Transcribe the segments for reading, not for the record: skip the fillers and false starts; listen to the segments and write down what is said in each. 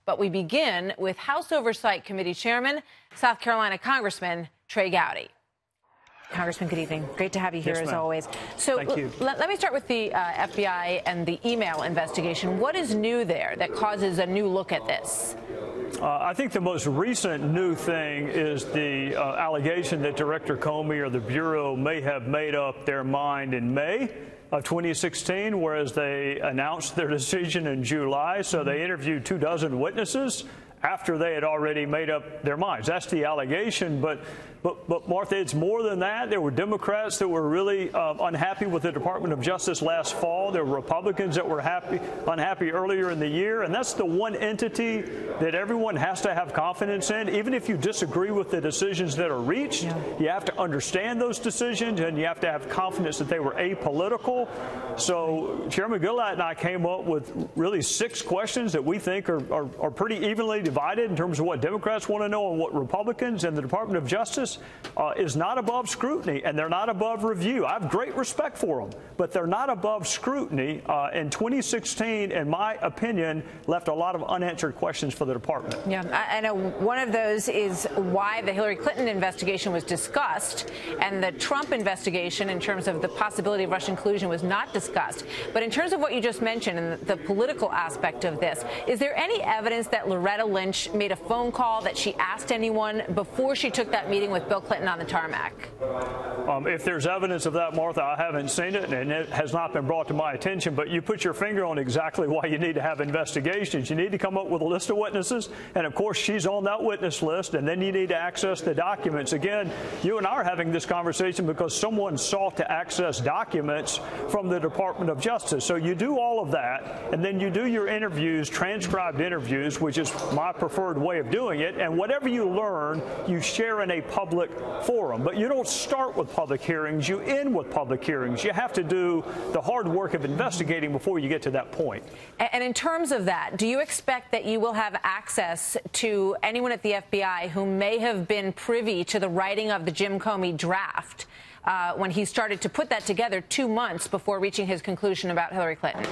But we begin with House Oversight Committee Chairman, South Carolina Congressman Trey Gowdy. Congressman, good evening. Great to have you here as always. So let me start with the FBI and the email investigation. What is new there that causes a new look at this? I think the most recent new thing is the allegation that Director Comey or the Bureau may have made up their mind in May of 2016, whereas they announced their decision in July. So they interviewed 24 witnesses after they had already made up their minds. That's the allegation. But Martha, it's more than that. There were Democrats that were really unhappy with the Department of Justice last fall. There were Republicans that were unhappy earlier in the year. And that's the one entity that everyone has to have confidence in. Even if you disagree with the decisions that are reached, you have to understand those decisions and you have to have confidence that they were apolitical. So Chairman Gillette and I came up with really 6 questions that we think are pretty evenly divided in terms of what Democrats want to know and what Republicans, and the Department of Justice is not above scrutiny, and they're not above review. I have great respect for them, but they're not above scrutiny. In 2016, in my opinion, left a lot of unanswered questions for the department. Yeah, I know one of those is why the Hillary Clinton investigation was discussed and the Trump investigation in terms of the possibility of Russian collusion was not discussed. But in terms of what you just mentioned and the political aspect of this, is there any evidence that Loretta Lynch made a phone call, that she asked anyone before she took that meeting with Bill Clinton on the tarmac? If there's evidence of that, Martha, I haven't seen it, and it has not been brought to my attention. But you put your finger on exactly why you need to have investigations. You need to come up with a list of witnesses, and of course, she's on that witness list, and then you need to access the documents. Again, you and I are having this conversation because someone sought to access documents from the Department of Justice. So you do all of that, and then you do your interviews, transcribed interviews, which is my preferred way of doing it. And whatever you learn, you share in a public forum. But you don't start with public hearings. You end with public hearings. You have to do the hard work of investigating before you get to that point. And in terms of that, do you expect that you will have access to anyone at the FBI who may have been privy to the writing of the Jim Comey draft when he started to put that together 2 months before reaching his conclusion about Hillary Clinton?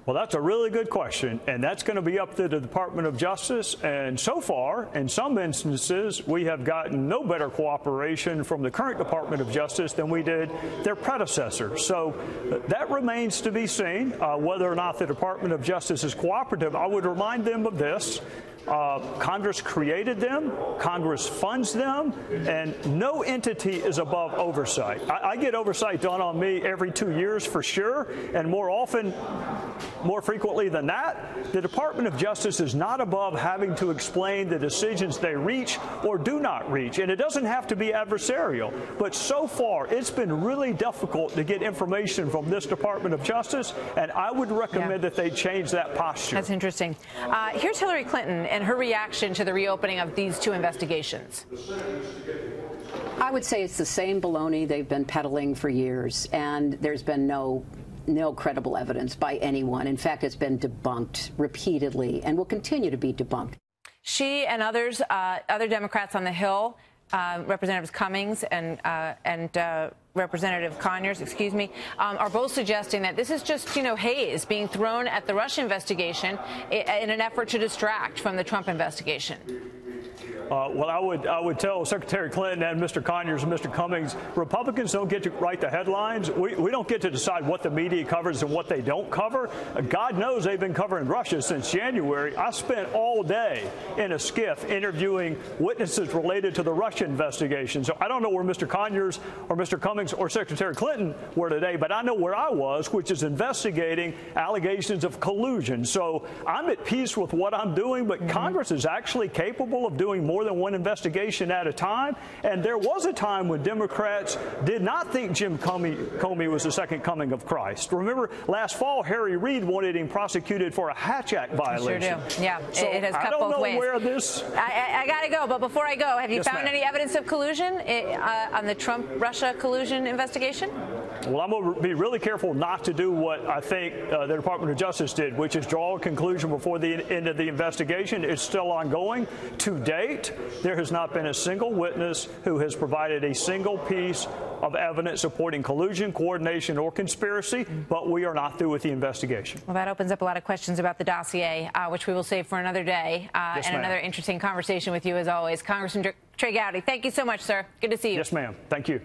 Well, that's a really good question, and that's going to be up to the Department of Justice. And so far, in some instances, we have gotten no better cooperation from the current Department of Justice than we did their predecessors. So that remains to be seen, whether or not the Department of Justice is cooperative. I would remind them of this. Congress created them, Congress funds them, and no entity is above oversight. I get oversight done on me every 2 years for sure, and more frequently than that, the Department of Justice is not above having to explain the decisions they reach or do not reach. And it doesn't have to be adversarial. But so far, it's been really difficult to get information from this Department of Justice, and I would recommend that they change that posture. That's interesting. Here's Hillary Clinton and her reaction to the reopening of these 2 investigations. I would say it's the same baloney they've been peddling for years, and there's been no credible evidence by anyone. In fact, it's been debunked repeatedly and will continue to be debunked. She and others, other Democrats on the Hill, Representatives Cummings and Representative Conyers, are both suggesting that this is just, haze being thrown at the Russia investigation in an effort to distract from the Trump investigation. Well, I would tell Secretary Clinton and Mr. Conyers and Mr. Cummings, Republicans don't get to write the headlines. We don't get to decide what the media covers and what they don't cover. God knows they've been covering Russia since January. I spent all day in a skiff interviewing witnesses related to the Russia investigation. So I don't know where Mr. Conyers or Mr. Cummings or Secretary Clinton were today, but I know where I was, which is investigating allegations of collusion. So I'm at peace with what I'm doing, but Congress is actually capable of doing more than one investigation at a time. And there was a time when Democrats did not think Jim Comey was the second coming of Christ. Remember, last fall, Harry Reid wanted him prosecuted for a Hatch Act violation. Sure do. Yeah, so it has cut both ways. I don't know where this... I got to go, but before I go, have you found any evidence of collusion on the Trump-Russia collusion investigation? Well, I'm going to be really careful not to do what I think the Department of Justice did, which is draw a conclusion before the end of the investigation. It's still ongoing. To date, there has not been a single witness who has provided a single piece of evidence supporting collusion, coordination, or conspiracy, but we are not through with the investigation. Well, that opens up a lot of questions about the dossier, which we will save for another day, Yes, and ma'am. another interesting conversation with you as always. Congressman Trey Gowdy, thank you so much, sir. Good to see you. Yes, ma'am. Thank you.